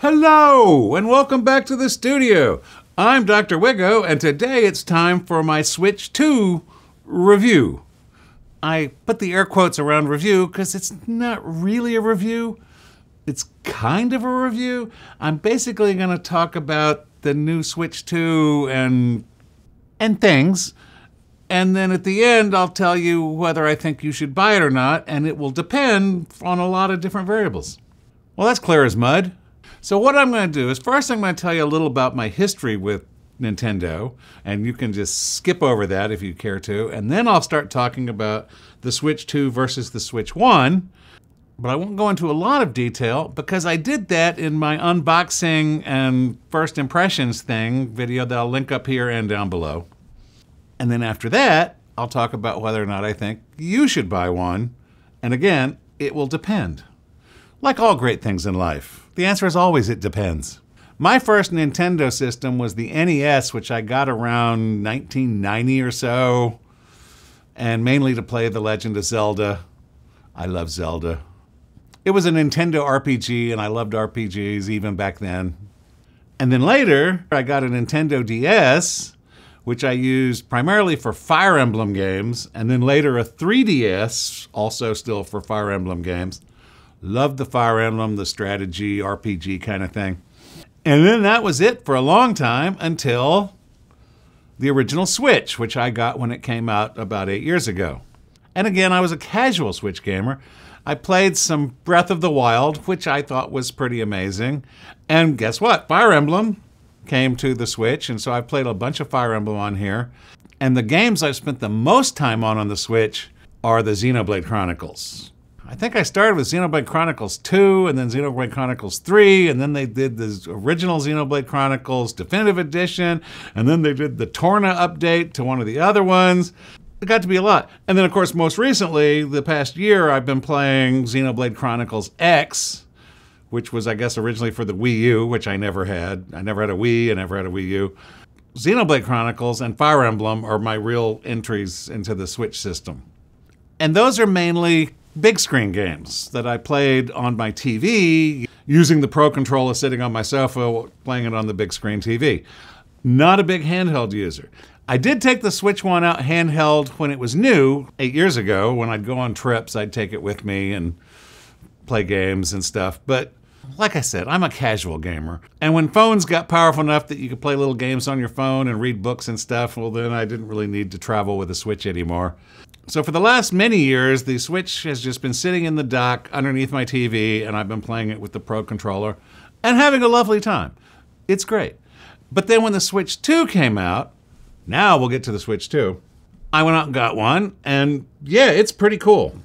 Hello, and welcome back to the studio. I'm Dr. Wiggo, and today it's time for my Switch 2 review. I put the air quotes around review because it's not really a review. It's kind of a review. I'm basically going to talk about the new Switch 2 and things. And then at the end, I'll tell you whether I think you should buy it or not, and it will depend on a lot of different variables. Well, that's clear as mud. So what I'm going to do is first I'm going to tell you a little about my history with Nintendo, and you can just skip over that if you care to, and then I'll start talking about the Switch 2 versus the Switch 1, but I won't go into a lot of detail because I did that in my unboxing and first impressions video that I'll link up here and down below. And then after that, I'll talk about whether or not I think you should buy one, and again, it will depend. Like all great things in life, the answer is always it depends. My first Nintendo system was the NES, which I got around 1990 or so, and mainly to play The Legend of Zelda. I love Zelda. It was a Nintendo RPG, and I loved RPGs even back then. And then later, I got a Nintendo DS, which I used primarily for Fire Emblem games, and then later a 3DS, also still for Fire Emblem games. Loved the Fire Emblem, the strategy, RPG kind of thing. And then that was it for a long time until the original Switch, which I got when it came out about 8 years ago. And again, I was a casual Switch gamer. I played some Breath of the Wild, which I thought was pretty amazing. And guess what? Fire Emblem came to the Switch, and so I played a bunch of Fire Emblem on here. And the games I've spent the most time on the Switch are the Xenoblade Chronicles. I think I started with Xenoblade Chronicles 2, and then Xenoblade Chronicles 3, and then they did the original Xenoblade Chronicles Definitive Edition, and then they did the Torna update to one of the other ones. It got to be a lot. And then, of course, most recently, the past year, I've been playing Xenoblade Chronicles X, which was, I guess, originally for the Wii U, which I never had. I never had a Wii, I never had a Wii U. Xenoblade Chronicles and Fire Emblem are my real entries into the Switch system. And those are mainly big screen games that I played on my TV using the Pro Controller sitting on my sofa, playing it on the big screen TV. Not a big handheld user. I did take the Switch 1 out handheld when it was new 8 years ago. When I'd go on trips, I'd take it with me and play games and stuff. But like I said, I'm a casual gamer. And when phones got powerful enough that you could play little games on your phone and read books and stuff, well, then I didn't really need to travel with a Switch anymore. So for the last many years, the Switch has just been sitting in the dock underneath my TV, and I've been playing it with the Pro Controller and having a lovely time. It's great. But then when the Switch 2 came out, now we'll get to the Switch 2, I went out and got one, and yeah, it's pretty cool.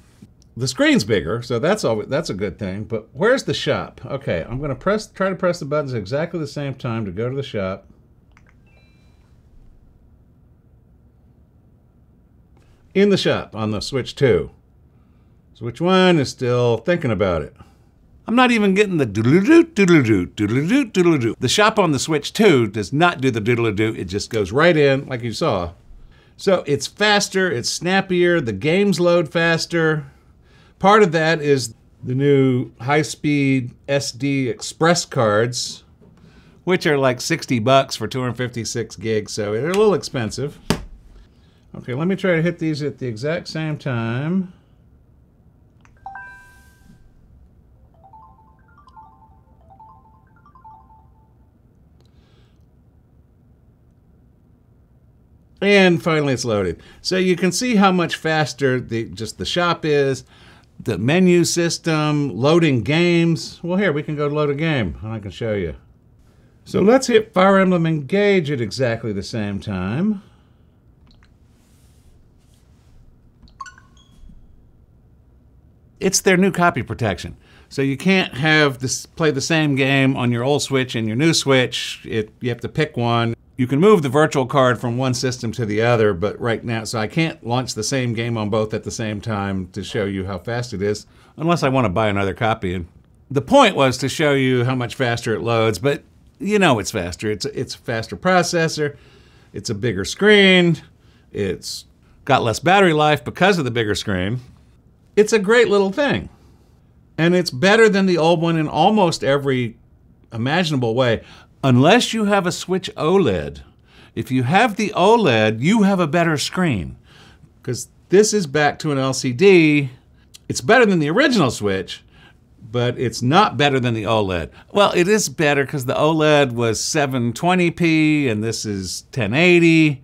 The screen's bigger, so that's a good thing, but where's the shop? Okay, I'm gonna try to press the buttons at exactly the same time to go to the shop. In the shop on the Switch 2. Switch 1 is still thinking about it. I'm not even getting the doodle-doo, doodle-doo, doodle-doo, doodle-doo. The shop on the Switch 2 does not do the doodle-doo. It just goes right in like you saw. So it's faster, it's snappier, the games load faster. Part of that is the new high-speed SD Express cards, which are like $60 for 256 gigs, so they're a little expensive. Okay, let me try to hit these at the exact same time. And finally it's loaded. So you can see how much faster just the shop is, the menu system, loading games. Well, here, we can go load a game, and I can show you. So let's hit Fire Emblem Engage at exactly the same time. It's their new copy protection. So you can't play the same game on your old Switch and your new Switch. You have to pick one. You can move the virtual card from one system to the other, but right now, so I can't launch the same game on both at the same time to show you how fast it is, unless I want to buy another copy. And the point was to show you how much faster it loads, but you know it's faster. It's a faster processor. It's a bigger screen. It's got less battery life because of the bigger screen. It's a great little thing. And it's better than the old one in almost every imaginable way, unless you have a Switch OLED. If you have the OLED, you have a better screen, because this is back to an LCD. It's better than the original Switch, but it's not better than the OLED. Well, it is better because the OLED was 720p and this is 1080.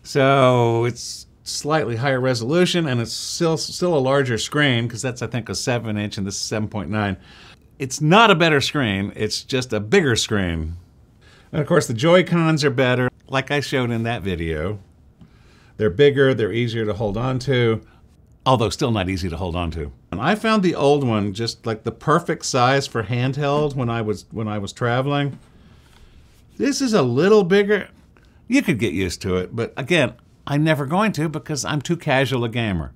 So it's slightly higher resolution and it's still a larger screen, because that's, I think, a 7-inch and this is 7.9. It's not a better screen, it's just a bigger screen. And of course the Joy-Cons are better, like I showed in that video. They're bigger, they're easier to hold on to, although still not easy to hold on to. And I found the old one just like the perfect size for handheld when I was traveling. This is a little bigger. You could get used to it, but again, I'm never going to because I'm too casual a gamer.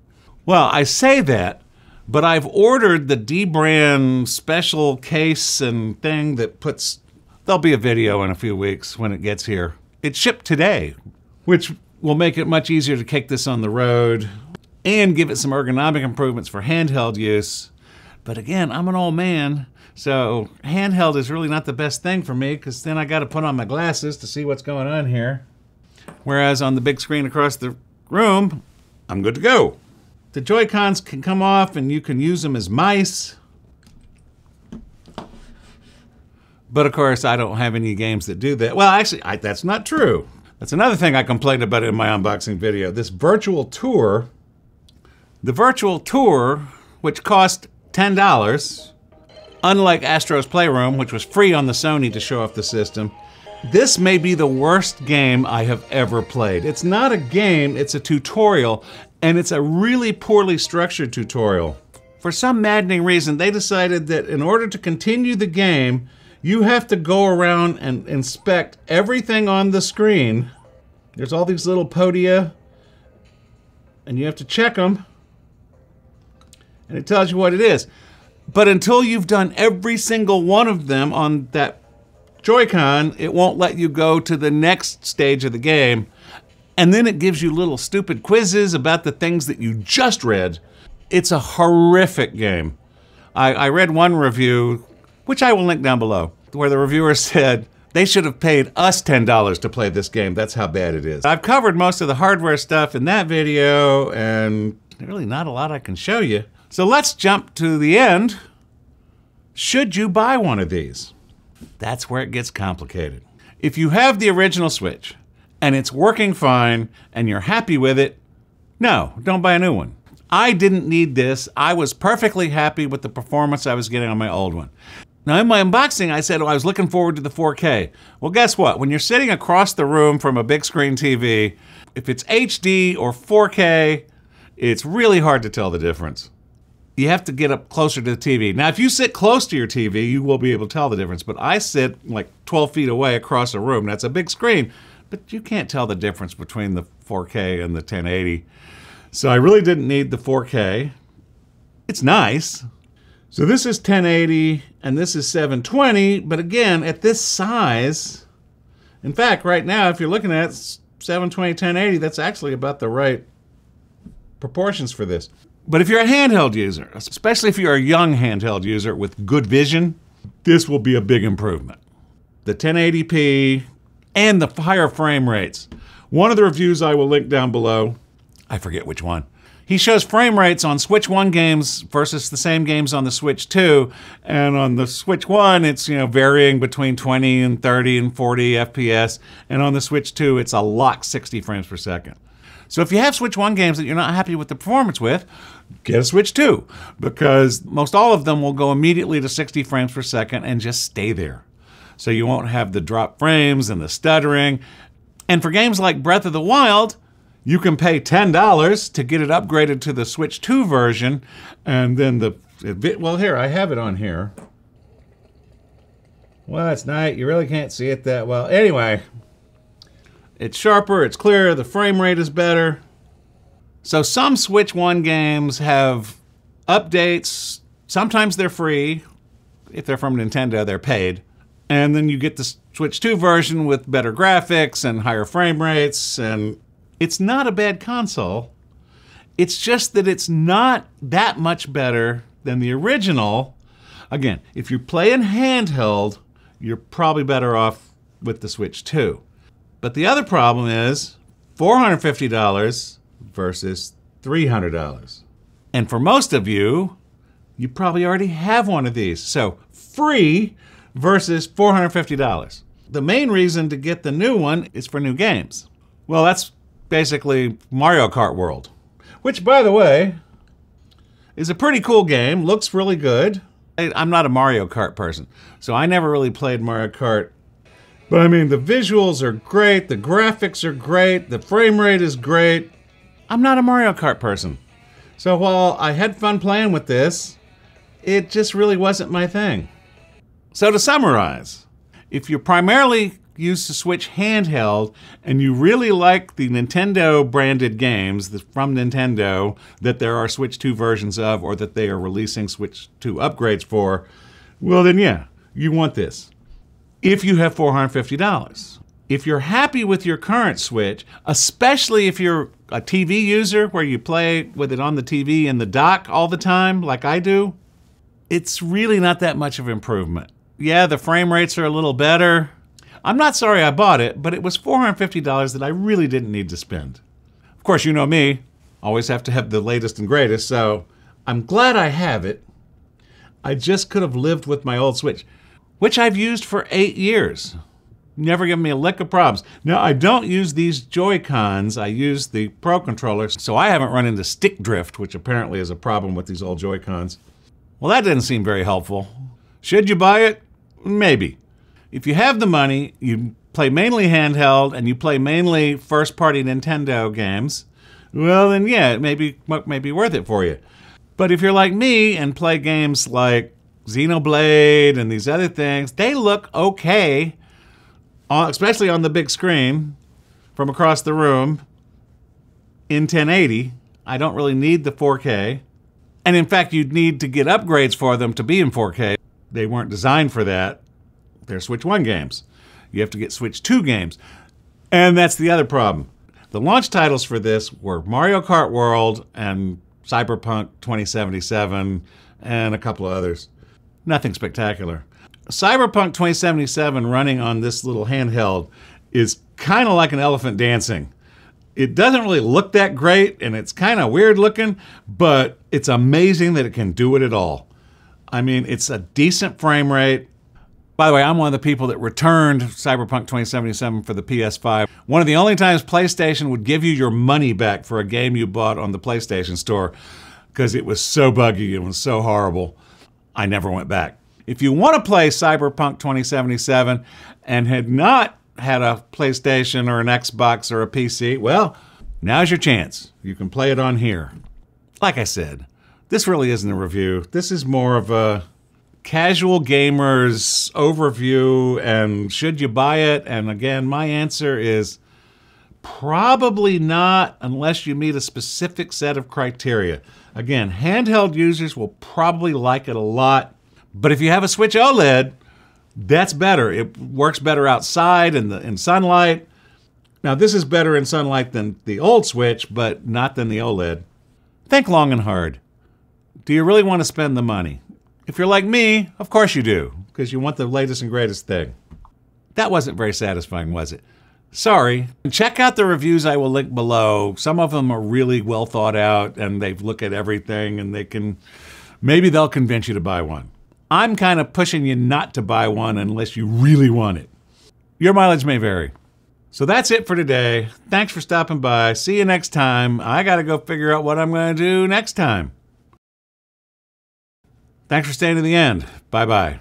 Well, I say that, but I've ordered the D-brand special case and thing that puts, there'll be a video in a few weeks when it gets here. It shipped today, which will make it much easier to take this on the road and give it some ergonomic improvements for handheld use. But again, I'm an old man, so handheld is really not the best thing for me, because then I got to put on my glasses to see what's going on here. Whereas on the big screen across the room, I'm good to go. The Joy-Cons can come off and you can use them as mice. But of course, I don't have any games that do that. Well, actually, that's not true. That's another thing I complained about in my unboxing video. This virtual tour, the virtual tour, which cost $10, unlike Astro's Playroom, which was free on the Sony to show off the system, this may be the worst game I have ever played. It's not a game, it's a tutorial, and it's a really poorly structured tutorial. For some maddening reason, they decided that in order to continue the game, you have to go around and inspect everything on the screen. There's all these little podia, and you have to check them, and it tells you what it is. But until you've done every single one of them on that Joy-Con, it won't let you go to the next stage of the game. And then it gives you little stupid quizzes about the things that you just read. It's a horrific game. I read one review, which I will link down below, where the reviewer said they should have paid us $10 to play this game. That's how bad it is. I've covered most of the hardware stuff in that video, and really not a lot I can show you. So let's jump to the end. Should you buy one of these? That's where it gets complicated. If you have the original Switch and it's working fine and you're happy with it, no, don't buy a new one. I didn't need this. I was perfectly happy with the performance I was getting on my old one. Now in my unboxing, I said, I was looking forward to the 4K. Well, guess what? When you're sitting across the room from a big screen TV, if it's HD or 4K, it's really hard to tell the difference. You have to get up closer to the TV. Now, if you sit close to your TV, you will be able to tell the difference. But I sit like 12 feet away across a room. That's a big screen, but you can't tell the difference between the 4K and the 1080. So I really didn't need the 4K. It's nice. So this is 1080 and this is 720. But again, at this size, in fact, right now, if you're looking at it, 720, 1080, that's actually about the right proportions for this. But if you're a handheld user, especially if you're a young handheld user with good vision, this will be a big improvement. The 1080p and the higher frame rates. One of the reviews I will link down below, I forget which one, he shows frame rates on Switch 1 games versus the same games on the Switch 2. And on the Switch 1, it's varying between 20 and 30 and 40 FPS. And on the Switch 2, it's a locked 60 frames per second. So if you have Switch 1 games that you're not happy with the performance with, get a Switch 2, because most all of them will go immediately to 60 frames per second and just stay there. So you won't have the drop frames and the stuttering. And for games like Breath of the Wild, you can pay $10 to get it upgraded to the Switch 2 version, and then well, here, I have it on here. Well, it's night. You really can't see it that well. Anyway, it's sharper, it's clearer, the frame rate is better. So some Switch 1 games have updates. Sometimes they're free. If they're from Nintendo, they're paid. And then you get the Switch 2 version with better graphics and higher frame rates. And it's not a bad console. It's just that it's not that much better than the original. Again, if you're playing handheld, you're probably better off with the Switch 2. But the other problem is $450 versus $300. And for most of you, you probably already have one of these. So free versus $450. The main reason to get the new one is for new games. Well, that's basically Mario Kart World, which, by the way, is a pretty cool game, looks really good. I'm not a Mario Kart person, so I never really played Mario Kart. But I mean, the visuals are great, the graphics are great, the frame rate is great. I'm not a Mario Kart person. So while I had fun playing with this, it just really wasn't my thing. So to summarize, if you primarily use the Switch handheld and you really like the Nintendo branded games from Nintendo that there are Switch 2 versions of or that they are releasing Switch 2 upgrades for, well then yeah, you want this. If you have $450. If you're happy with your current Switch, especially if you're a TV user where you play with it on the TV in the dock all the time like I do, it's really not that much of improvement. Yeah, the frame rates are a little better. I'm not sorry I bought it, but it was $450 that I really didn't need to spend. Of course, you know me, always have to have the latest and greatest, so I'm glad I have it. I just could have lived with my old Switch, which I've used for 8 years. Never given me a lick of problems. Now, I don't use these Joy-Cons, I use the Pro controllers, so I haven't run into stick drift, which apparently is a problem with these old Joy-Cons. Well, that didn't seem very helpful. Should you buy it? Maybe. If you have the money, you play mainly handheld, and you play mainly first-party Nintendo games, well then yeah, it may be worth it for you. But if you're like me and play games like Xenoblade and these other things, they look okay, especially on the big screen from across the room in 1080. I don't really need the 4K. And in fact, you'd need to get upgrades for them to be in 4K. They weren't designed for that. They're Switch 1 games. You have to get Switch 2 games. And that's the other problem. The launch titles for this were Mario Kart World and Cyberpunk 2077 and a couple of others. Nothing spectacular. Cyberpunk 2077 running on this little handheld is kind of like an elephant dancing. It doesn't really look that great, and it's kind of weird looking, but it's amazing that it can do it at all. I mean, it's a decent frame rate. By the way, I'm one of the people that returned Cyberpunk 2077 for the PS5. One of the only times PlayStation would give you your money back for a game you bought on the PlayStation Store because it was so buggy and was so horrible. I never went back. If you want to play Cyberpunk 2077 and had not had a PlayStation or an Xbox or a PC, well, now's your chance. You can play it on here. Like I said, this really isn't a review. This is more of a casual gamer's overview and should you buy it? And again, my answer is probably not unless you meet a specific set of criteria. Again, handheld users will probably like it a lot, but if you have a Switch OLED, that's better. It works better outside in sunlight. Now, this is better in sunlight than the old Switch, but not than the OLED. Think long and hard. Do you really want to spend the money? If you're like me, of course you do, because you want the latest and greatest thing. That wasn't very satisfying, was it? Sorry. Check out the reviews I will link below. Some of them are really well thought out, and they look at everything, and maybe they'll convince you to buy one. I'm kind of pushing you not to buy one unless you really want it. Your mileage may vary. So that's it for today. Thanks for stopping by. See you next time. I got to go figure out what I'm going to do next time. Thanks for staying to the end. Bye-bye.